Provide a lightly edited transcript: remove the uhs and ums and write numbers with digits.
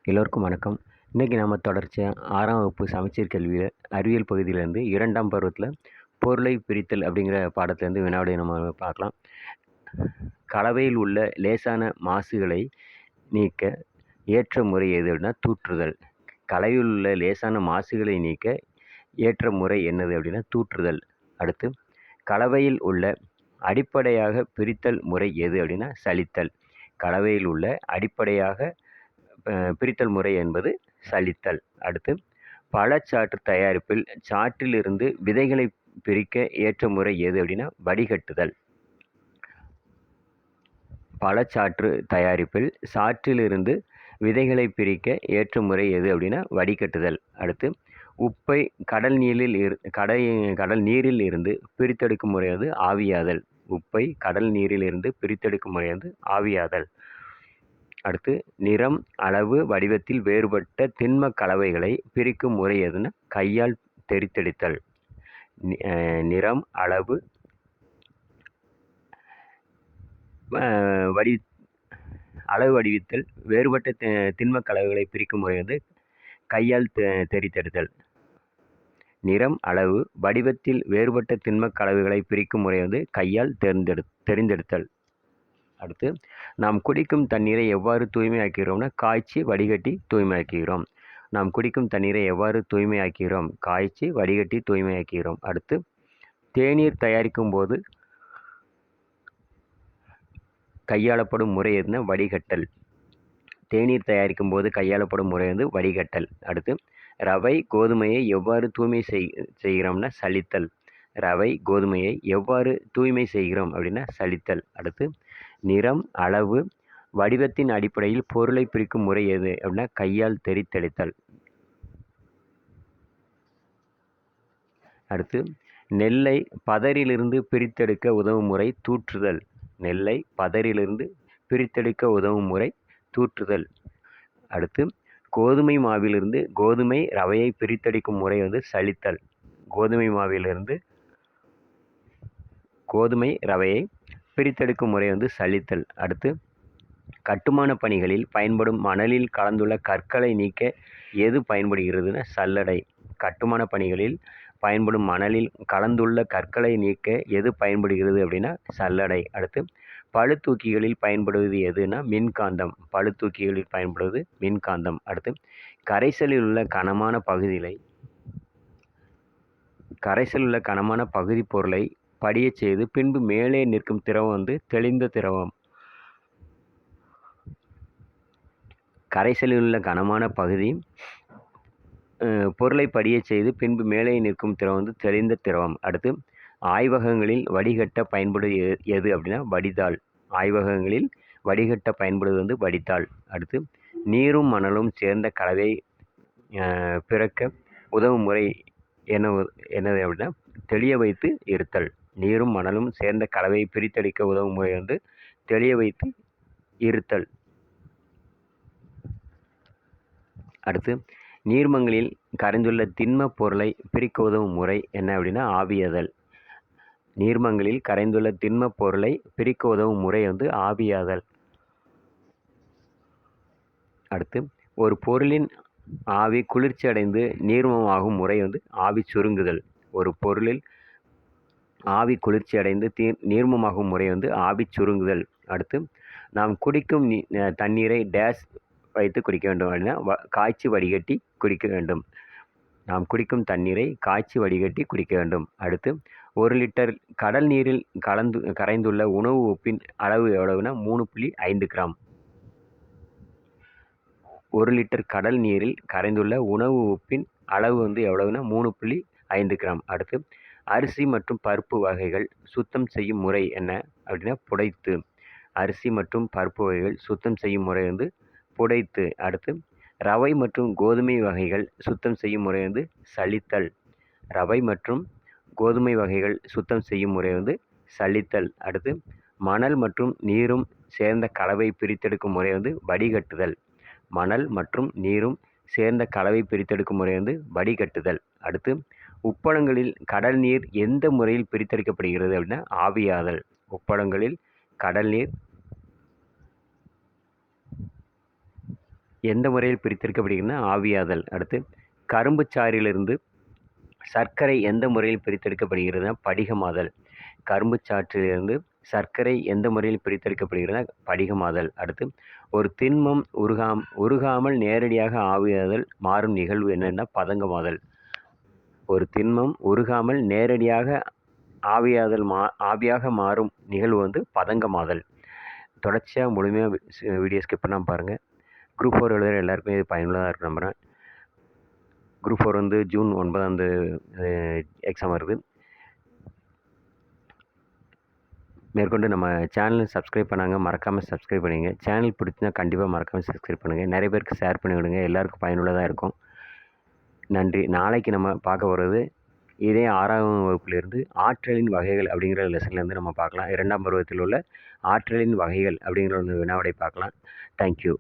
எல்லோருக்கும் வணக்கம். இன்றைக்கி நம்ம தொடர்ச்சியாக 6ஆம் வகுப்பு சமச்சீர் கல்வியில் அறிவியல் பகுதியிலேருந்து 2ஆம் பருவத்தில் பொருளை பிரித்தல் அப்படிங்கிற பாடத்துலேருந்து வினாவிடை நம்ம பார்க்கலாம். கலவையில் உள்ள லேசான மாசுகளை நீக்க ஏற்ற முறை எது அப்படின்னா தூற்றுதல். கலவையில் உள்ள லேசான மாசுகளை நீக்க ஏற்ற முறை என்னது அப்படின்னா தூற்றுதல். அடுத்து கலவையில் உள்ள அடிப்படையாக பிரித்தல் முறை எது அப்படின்னா சலித்தல். கலவையில் உள்ள அடிப்படையாக பிரித்தல் முறை என்பது சலித்தல். அடுத்து பழச்சாற்று தயாரிப்பில் சாற்றிலிருந்து விதைகளை பிரிக்க ஏற்ற முறை எது அப்படின்னா வடிகட்டுதல். பழச்சாற்று தயாரிப்பில் சாற்றிலிருந்து விதைகளை பிரிக்க ஏற்ற முறை எது அப்படின்னா வடிகட்டுதல். அடுத்து உப்பை கடல் நீரில் இருந்து பிரித்தெடுக்கும் முறை வந்து ஆவியாதல். உப்பை கடல் நீரில் இருந்து பிரித்தெடுக்கும் முறை வந்து ஆவியாதல். அடுத்து நிறம், அளவு, வடிவத்தில் வேறுபட்ட திண்ம கலவைகளை பிரிக்கும் முறை எதுன்னா கையால் தெரித்தெடுத்தல். நிறம், அளவு, வடிவத்தில் வேறுபட்ட திண்ம கலவைகளை பிரிக்கும் முறை வந்து கையால் தெரித்தெடுத்தல். நிறம், அளவு, வடிவத்தில் வேறுபட்ட திண்ம கலவைகளை பிரிக்கும் முறை வந்து கையால் தெரிந்தெடுத்தல். அடுத்து நாம் குடிக்கும் தண்ணீரை எவ்வாறு தூய்மையாக்குகிறோம்னா காய்ச்சி வடிகட்டி தூய்மையாக்குகிறோம். நாம் குடிக்கும் தண்ணீரை எவ்வாறு தூய்மையாக்குகிறோம்? காய்ச்சி வடிகட்டி தூய்மையாக்குகிறோம். அடுத்து தேநீர் தயாரிக்கும் போது கையாளப்படும் முறை எதுனா வடிகட்டல். தேநீர் தயாரிக்கும் போது கையாளப்படும் முறை வந்து வடிகட்டல். அடுத்து ரவை, கோதுமையை எவ்வாறு தூய்மை செய்கிறோம்னா சலித்தல். ரவை, கோதுமையை எவ்வாறு தூய்மை செய்கிறோம் அப்படின்னா சலித்தல். அடுத்து நிறம், அளவு, வடிவத்தின் அடிப்படையில் பொருளை பிரிக்கும் முறை எது அப்படின்னா கையால் தெரித்தெடுத்தல். அடுத்து நெல்லை பதரிலிருந்து பிரித்தெடுக்க உதவும் முறை தூற்றுதல். நெல்லை பதரிலிருந்து பிரித்தெடுக்க உதவும் முறை தூற்றுதல். அடுத்து கோதுமை மாவிலிருந்து கோதுமை ரவையை பிரித்தெடுக்கும் முறை வந்து சலித்தல். கோதுமை மாவிலிருந்து கோதுமை ரவையை பிரித்தெடுக்கும் முறை வந்து சலித்தல். அடுத்து கட்டுமான பணிகளில் பயன்படும் மணலில் கலந்துள்ள கற்களை நீக்க எது பயன்படுகிறதுனா சல்லடை. கட்டுமான பணிகளில் பயன்படும் மணலில் கலந்துள்ள கற்களை நீக்க எது பயன்படுகிறது அப்படின்னா சல்லடை. அடுத்து பளுதூக்கிகளில் பயன்படுவது எதுனா மின்காந்தம். பளுதூக்கிகளில் பயன்படுவது மின்காந்தம். அடுத்து கரைசலில் உள்ள கனமான பகுதி பொருளை படியச் செய்து பின்பு மேலே நிற்கும் திரவம் வந்து தெளிந்த திரவம். கரைசலில் உள்ள கனமான பகுதி பொருளை படியச் செய்து பின்பு மேலே நிற்கும் திரவம் வந்து தெளிந்த திரவம். அடுத்து ஆய்வகங்களில் வடிகட்ட பயன்படுவது எது அப்படின்னா வடிதாள். ஆய்வகங்களில் வடிகட்ட பயன்படுவது வந்து வடிதாள். அடுத்து நீரும் மணலும் சேர்ந்த கலவை பிறக்க உதவும் முறை என்னது அப்படின்னா தெளிய வைத்து இருத்தல். நீரும் மணலும் சேர்ந்த கலவையை பிரித்தெடுக்க உதவும் முறை வந்து தெளிய வைத்து இருத்தல். அடுத்து நீர்மங்களில் கரைந்துள்ள திண்ம பொருளை பிரிக்க உதவும் முறை என்ன அப்படின்னா ஆவியாதல். நீர்மங்களில் கரைந்துள்ள திண்ம பொருளை பிரிக்க உதவும் முறை வந்து ஆவியாதல். அடுத்து ஒரு பொருளின் ஆவி குளிர்ச்சி அடைந்து நீர்மமாகும் முறை வந்து ஆவி சுருங்குதல். ஒரு பொருளில் ஆவி குளிர்ச்சி அடைந்து நீர்மமாகும் முறை வந்து ஆவி சுருங்குதல். அடுத்து நாம் குடிக்கும் தண்ணீரை டேஸ் வைத்து குடிக்க வேண்டும் அப்படின்னா காய்ச்சி வடிகட்டி குடிக்க வேண்டும். நாம் குடிக்கும் தண்ணீரை காய்ச்சி வடிகட்டி குடிக்க வேண்டும். அடுத்து 1 லிட்டர் கடல் நீரில் கரைந்துள்ள உணவு உப்பின் அளவு எவ்வளவுனா 3.5 கிராம். 1 லிட்டர் கடல் நீரில் கரைந்துள்ள உணவு உப்பின் அளவு வந்து எவ்வளவுனா 3.5 கிராம். அடுத்து அரிசி மற்றும் பருப்பு வகைகள் சுத்தம் செய்யும் முறை என்ன அப்படின்னா புடைத்து. அரிசி மற்றும் பருப்பு வகைகள் சுத்தம் செய்யும் முறை வந்து புடைத்து. அடுத்து ரவை மற்றும் கோதுமை வகைகள் சுத்தம் செய்யும் முறை வந்து சலித்தல். ரவை மற்றும் கோதுமை வகைகள் சுத்தம் செய்யும் முறை வந்து சலித்தல். அடுத்து மணல் மற்றும் நீரும் சேர்ந்த கலவை பிரித்தெடுக்கும் முறை வந்து வடிகட்டுதல். மணல் மற்றும் நீரும் சேர்ந்த கலவை பிரித்தெடுக்கும் முறை வந்து வடிகட்டுதல். அடுத்து உப்பளங்களில் கடல் நீர் எந்த முறையில் பிரித்தெடுக்கப்படுகிறது அப்படின்னா ஆவியாதல். உப்பளங்களில் கடல் நீர் எந்த முறையில் பிரித்தெடுக்கப்படுகிறதுனா ஆவியாதல். அடுத்து கரும்பு சாறிலிருந்து சர்க்கரை எந்த முறையில் பிரித்தெடுக்கப்படுகிறதுனா படிகமாதல். கரும்பு சாற்றிலிருந்து சர்க்கரை எந்த முறையில் பிரித்தெடுக்கப்படுகிறதுனா படிகமாதல். அடுத்து ஒரு திண்மம் உருகாமல் நேரடியாக ஆவியாதல் மாறும் நிகழ்வு என்னன்னா பதங்கமாதல். ஒரு திண்மம் உருகாமல் நேரடியாக ஆவியாக மாறும் நிகழ்வு வந்து பதங்கமாதல். தொடர்ச்சியாக முழுமையாக வீடியோ ஸ்கிப் பண்ணாமல் பாருங்கள். குரூப் 4 எழுதுகிற எல்லாருக்குமே இது பயனுள்ளதாக இருக்கும் நம்புகிறேன். குரூப் 4 வந்து ஜூன் 9 எக்ஸாம் வருது. மேற்கொண்டு நம்ம சேனலை சப்ஸ்கிரைப் பண்ணாங்க, மறக்காமல் சப்ஸ்கிரைப் பண்ணிங்க. சேனல் பிடிச்சிருந்தா கண்டிப்பாக மறக்காமல் சப்ஸ்கிரைப் பண்ணுங்கள். நிறைய பேருக்கு ஷேர் பண்ணி விடுங்க, எல்லாருக்கும் பயனுள்ளதாக இருக்கும். நன்றி. நாளைக்கு நம்ம பார்க்க போகிறது இதே 6ஆம் வகுப்பிலிருந்து ஆற்றலின் வகைகள் அப்படிங்கிற லெசன்லேருந்து நம்ம பார்க்கலாம். 2ஆம் பருவத்தில் உள்ள ஆற்றலின் வகைகள் அப்படிங்கிற ஒரு வினாவிடை பார்க்கலாம். தேங்க்யூ.